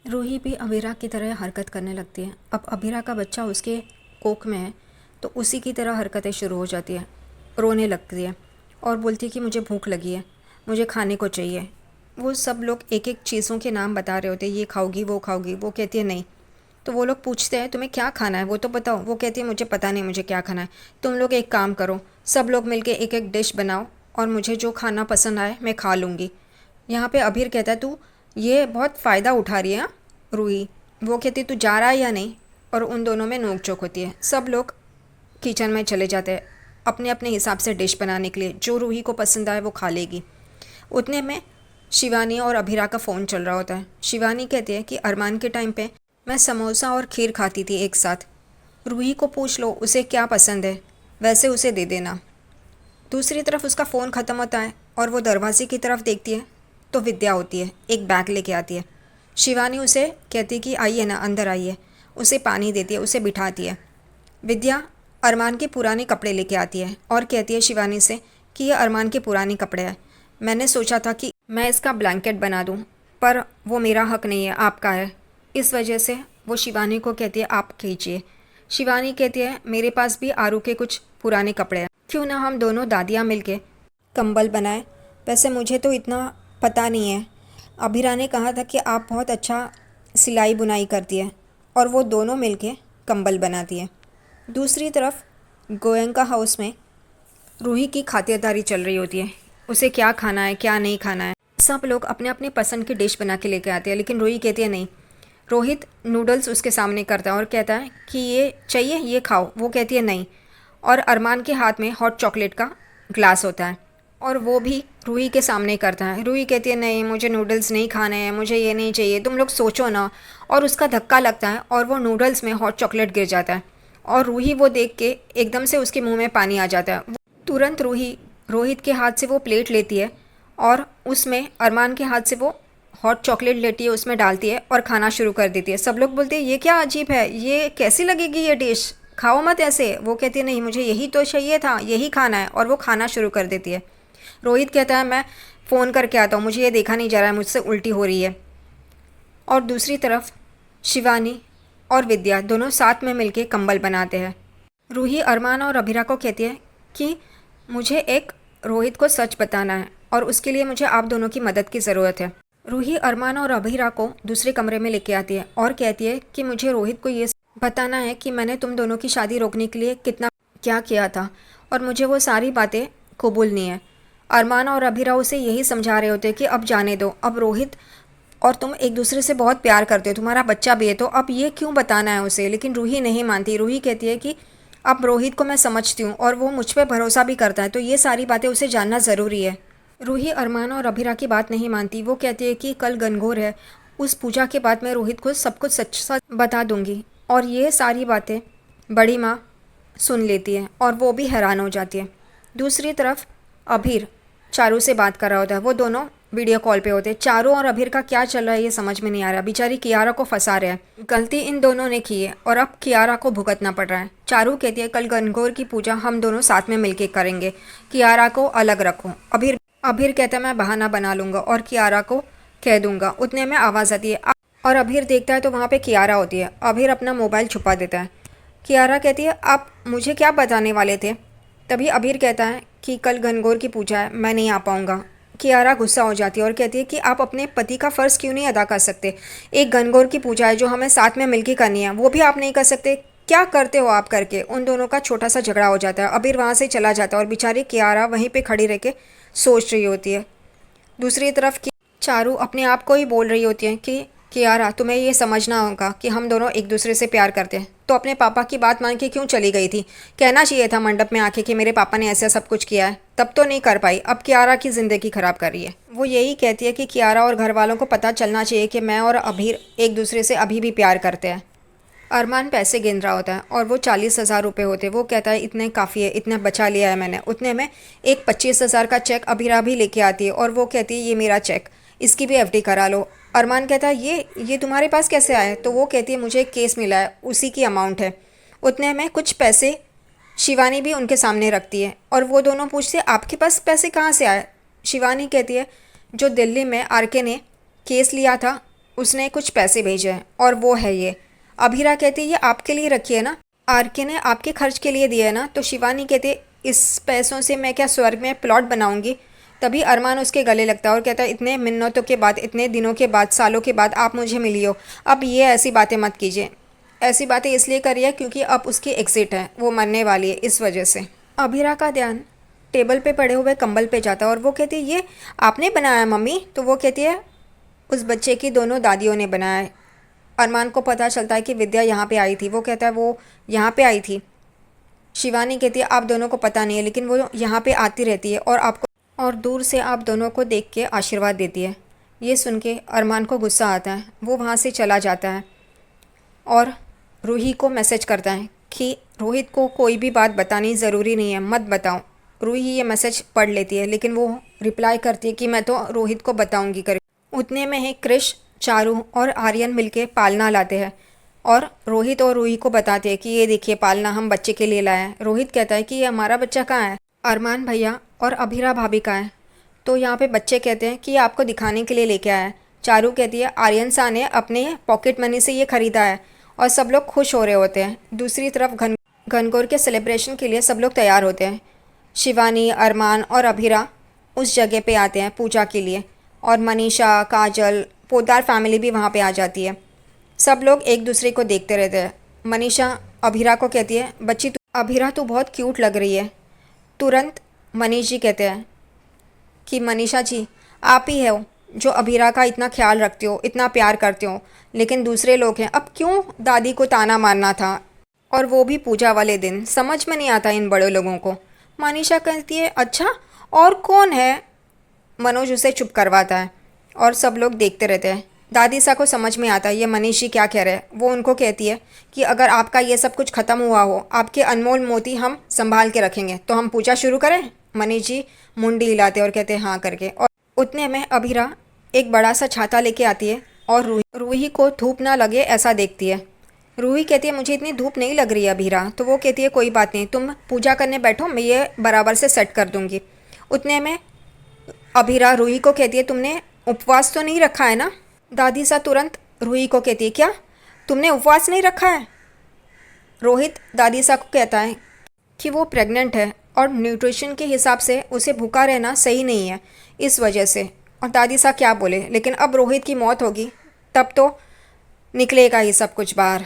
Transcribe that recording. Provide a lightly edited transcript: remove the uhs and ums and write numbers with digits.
रूही भी अभीरा की तरह हरकत करने लगती है। अब अभीरा का बच्चा उसके कोख में है तो उसी की तरह हरकतें शुरू हो जाती है। रोने लगती है और बोलती है कि मुझे भूख लगी है, मुझे खाने को चाहिए। वो सब लोग एक एक चीज़ों के नाम बता रहे होते हैं, ये खाओगी वो खाओगी। वो कहती है नहीं। तो वो लोग पूछते हैं तुम्हें क्या खाना है वो तो बताओ। वो कहती है मुझे पता नहीं मुझे क्या खाना है। तुम लोग एक काम करो, सब लोग मिलके एक एक डिश बनाओ और मुझे जो खाना पसंद आए मैं खा लूँगी। यहाँ पे अभीर कहता है तू ये बहुत फ़ायदा उठा रही है हाँ? रूही वो कहती तू जा रहा है या नहीं। और उन दोनों में नोक झोंक होती है। सब लोग किचन में चले जाते हैं अपने अपने हिसाब से डिश बनाने के लिए। जो रूही को पसंद आए वो खा लेगी। उतने में शिवानी और अभीरा का फ़ोन चल रहा होता है। शिवानी कहती है कि अरमान के टाइम पे मैं समोसा और खीर खाती थी एक साथ। रूही को पूछ लो उसे क्या पसंद है, वैसे उसे दे देना। दूसरी तरफ उसका फ़ोन ख़त्म होता है और वो दरवाजे की तरफ देखती है तो विद्या होती है, एक बैग लेके आती है। शिवानी उसे कहती है कि आइए ना अंदर आइए। उसे पानी देती है, उसे बिठाती है। विद्या अरमान के पुराने कपड़े लेके आती है और कहती है शिवानी से कि ये अरमान के पुराने कपड़े हैं। मैंने सोचा था कि मैं इसका ब्लैंकेट बना दूँ, पर वो मेरा हक नहीं है, आपका है। इस वजह से वो शिवानी को कहती है आप खींचिए। शिवानी कहती है मेरे पास भी आरू के कुछ पुराने कपड़े हैं, क्यों ना हम दोनों दादियाँ मिलके कंबल बनाएं। वैसे मुझे तो इतना पता नहीं है। अभीरा ने कहा था कि आप बहुत अच्छा सिलाई बुनाई करती है और वो दोनों मिलके कंबल बनाती है। दूसरी तरफ गोयंका हाउस में रूही की खातिरदारी चल रही होती है। उसे क्या खाना है क्या नहीं खाना है। सब लोग अपने अपने पसंद की डिश बना के लेके आते हैं, लेकिन रूही कहती है नहीं। रोहित नूडल्स उसके सामने करता है और कहता है कि ये चाहिए ये खाओ। वो कहती है नहीं। और अरमान के हाथ में हॉट चॉकलेट का ग्लास होता है और वो भी रूही के सामने करता है। रूही कहती है नहीं मुझे नूडल्स नहीं खाने हैं, मुझे ये नहीं चाहिए, तुम लोग सोचो ना। और उसका धक्का लगता है और वो नूडल्स में हॉट चॉकलेट गिर जाता है और रूही वो देख के एकदम से उसके मुंह में पानी आ जाता है। तुरंत रूही रोहित के हाथ से वो प्लेट लेती है और उसमें अरमान के हाथ से वो हॉट चॉकलेट लेती है, उसमें डालती है और खाना शुरू कर देती है। सब लोग बोलते हैं ये क्या अजीब है, ये कैसी लगेगी ये डिश, खाओ मत ऐसे। वो कहती है नहीं मुझे यही तो चाहिए था, यही खाना है। और वो खाना शुरू कर देती है। रोहित कहता है मैं फ़ोन करके आता हूँ, मुझे ये देखा नहीं जा रहा है, मुझसे उल्टी हो रही है। और दूसरी तरफ शिवानी और विद्या दोनों साथ में मिलके कंबल बनाते हैं। रूही अरमान और अभीरा को कहती है कि मुझे एक रोहित को सच बताना है और उसके लिए मुझे आप दोनों की मदद की ज़रूरत है। रूही अरमान और अभीरा को दूसरे कमरे में लेके आती है और कहती है कि मुझे रोहित को ये बताना है कि मैंने तुम दोनों की शादी रोकने के लिए कितना क्या किया था और मुझे वो सारी बातें कबूलनी है। अरमान और अभीरा उसे यही समझा रहे होते हैं कि अब जाने दो, अब रोहित और तुम एक दूसरे से बहुत प्यार करते हो, तुम्हारा बच्चा भी है, तो अब ये क्यों बताना है उसे। लेकिन रूही नहीं मानती। रूही कहती है कि अब रोहित को मैं समझती हूँ और वो मुझ पर भरोसा भी करता है, तो ये सारी बातें उसे जानना ज़रूरी है। रूही अरमान और अभीरा की बात नहीं मानती। वो कहती है कि कल गनगौर है, उस पूजा के बाद मैं रोहित को सब कुछ सच सच बता दूंगी। और ये सारी बातें बड़ी माँ सुन लेती है और वो भी हैरान हो जाती है। दूसरी तरफ अभीर चारू से बात कर रहा होता है। वो दोनों वीडियो कॉल पे होते हैं। चारू और अभीर का क्या चल रहा है ये समझ में नहीं आ रहा। बेचारी कियारा को फंसा रहे हैं। गलती इन दोनों ने की है और अब कियारा को भुगतना पड़ रहा है। चारू कहती है कल गनगौर की पूजा हम दोनों साथ में मिलकर करेंगे, कियारा को अलग रखो। अभीर अभीर कहता है मैं बहाना बना लूँगा और कियारा को कह दूंगा। उतने में आवाज़ आती है और अभीर देखता है तो वहाँ पे कियारा होती है। अभीर अपना मोबाइल छुपा देता है। कियारा कहती है आप मुझे क्या बताने वाले थे। तभी अभीर कहता है कि कल गनगौर की पूजा है, मैं नहीं आ पाऊँगा। कियारा गुस्सा हो जाती है और कहती है कि आप अपने पति का फ़र्ज़ क्यों नहीं अदा कर सकते। एक गनगौर की पूजा है जो हमें साथ में मिलकर करनी है, वो भी आप नहीं कर सकते। क्या करते हो आप करके। उन दोनों का छोटा सा झगड़ा हो जाता है। अबीर वहाँ से चला जाता है और बेचारी कियारा वहीं पे खड़ी रह के सोच रही होती है। दूसरी तरफ की चारू अपने आप को ही बोल रही होती है कि कियारा तुम्हें ये समझना होगा कि हम दोनों एक दूसरे से प्यार करते हैं, तो अपने पापा की बात मान के क्यों चली गई थी। कहना चाहिए था मंडप में आके कि मेरे पापा ने ऐसा सब कुछ किया है, तब तो नहीं कर पाई। अब कियारा की ज़िंदगी ख़राब कर रही है। वो यही कहती है कि कियारा और घर वालों को पता चलना चाहिए कि मैं और अभीर एक दूसरे से अभी भी प्यार करते हैं। अरमान पैसे गिन रहा होता है और वो 40,000 रुपये होते। वो कहता है इतने काफ़ी है, इतना बचा लिया है मैंने। उतने में एक 25,000 का चेक अभीरा भी लेके आती है और वो कहती है ये मेरा चेक, इसकी भी एफडी करा लो। अरमान कहता है ये तुम्हारे पास कैसे आए। तो वो कहती है मुझे एक केस मिला है, उसी की अमाउंट है। उतने में कुछ पैसे शिवानी भी उनके सामने रखती है और वो दोनों पूछते हैं आपके पास पैसे कहाँ से आए। शिवानी कहती है जो दिल्ली में आरके ने केस लिया था उसने कुछ पैसे भेजे हैं और वो है ये। अभीरा कहती है ये आपके लिए रखी है ना, आरके ने आपके खर्च के लिए दिया है ना। तो शिवानी कहती है इस पैसों से मैं क्या स्वर्ग में प्लॉट बनाऊंगी। तभी अरमान उसके गले लगता है और कहता है इतने मिन्नतों के बाद, इतने दिनों के बाद, सालों के बाद आप मुझे मिली हो, अब ये ऐसी बातें मत कीजिए। ऐसी बातें इसलिए करी है क्योंकि अब उसकी एग्ज़िट है, वो मरने वाली है, इस वजह से। अभीरा का ध्यान टेबल पे पड़े हुए कंबल पे जाता है और वो कहती है ये आपने बनाया मम्मी। तो वो कहती है उस बच्चे की दोनों दादियों ने बनाया है। अरमान को पता चलता है कि विद्या यहाँ पे आई थी। वो कहता है वो यहाँ पे आई थी। शिवानी कहती है आप दोनों को पता नहीं है, लेकिन वो यहाँ पे आती रहती है और आपको, और दूर से आप दोनों को देख के आशीर्वाद देती है। ये सुन के अरमान को गुस्सा आता है, वो वहाँ से चला जाता है और रूही को मैसेज करता है कि रोहित को कोई भी बात बतानी ज़रूरी नहीं है, मत बताओ। रूही ये मैसेज पढ़ लेती है, लेकिन वो रिप्लाई करती है कि मैं तो रोहित को बताऊंगी कर। उतने में ही क्रिश, चारू और आर्यन मिलके पालना लाते हैं और रोहित और रूही को बताते हैं कि ये देखिए पालना हम बच्चे के लिए लाए हैं। रोहित कहता है कि ये हमारा बच्चा कहाँ है, अरमान भैया और अभीरा भाभी का है। तो यहाँ पे बच्चे कहते हैं कि ये आपको दिखाने के लिए लेके आया है। चारू कहती है आर्यन सा ने अपने पॉकेट मनी से ये ख़रीदा है, और सब लोग खुश हो रहे होते हैं। दूसरी तरफ घनघोर के सेलिब्रेशन के लिए सब लोग तैयार होते हैं। शिवानी, अरमान और अभीरा उस जगह पे आते हैं पूजा के लिए, और मनीषा, काजल, पोद्दार फैमिली भी वहाँ पे आ जाती है। सब लोग एक दूसरे को देखते रहते हैं। मनीषा अभीरा को कहती है बच्ची अभीरा तू बहुत क्यूट लग रही है। तुरंत मनीष जी कहते हैं कि मनीषा जी आप ही हो जो अभीरा का इतना ख्याल रखते हो, इतना प्यार करते हो, लेकिन दूसरे लोग हैं, अब क्यों दादी को ताना मारना था, और वो भी पूजा वाले दिन। समझ में नहीं आता इन बड़े लोगों को। मनीषा कहती है अच्छा और कौन है। मनोज उसे चुप करवाता है और सब लोग देखते रहते हैं। दादी सा को समझ में आता है ये मनीष जी क्या कह रहे हैं। वो उनको कहती है कि अगर आपका ये सब कुछ ख़त्म हुआ हो, आपके अनमोल मोती हम संभाल के रखेंगे, तो हम पूजा शुरू करें। मनीष जी मुंडी हिलाते और कहते हैं हाँ करके। और उतने में अभीरा एक बड़ा सा छाता लेके आती है और रूही को धूप ना लगे ऐसा देखती है। रूही कहती है मुझे इतनी धूप नहीं लग रही है अभीरा। तो वो कहती है कोई बात नहीं, तुम पूजा करने बैठो, मैं ये बराबर से सेट कर दूँगी। उतने में अभीरा रूही को कहती है तुमने उपवास तो नहीं रखा है ना। दादी सा तुरंत रूही को कहती है क्या तुमने उपवास नहीं रखा है। रोहित दादी सा को कहता है कि वो प्रेग्नेंट है और न्यूट्रिशन के हिसाब से उसे भूखा रहना सही नहीं है, इस वजह से। और दादी सा क्या बोले, लेकिन अब रोहित की मौत होगी तब तो निकलेगा ही सब कुछ बाहर।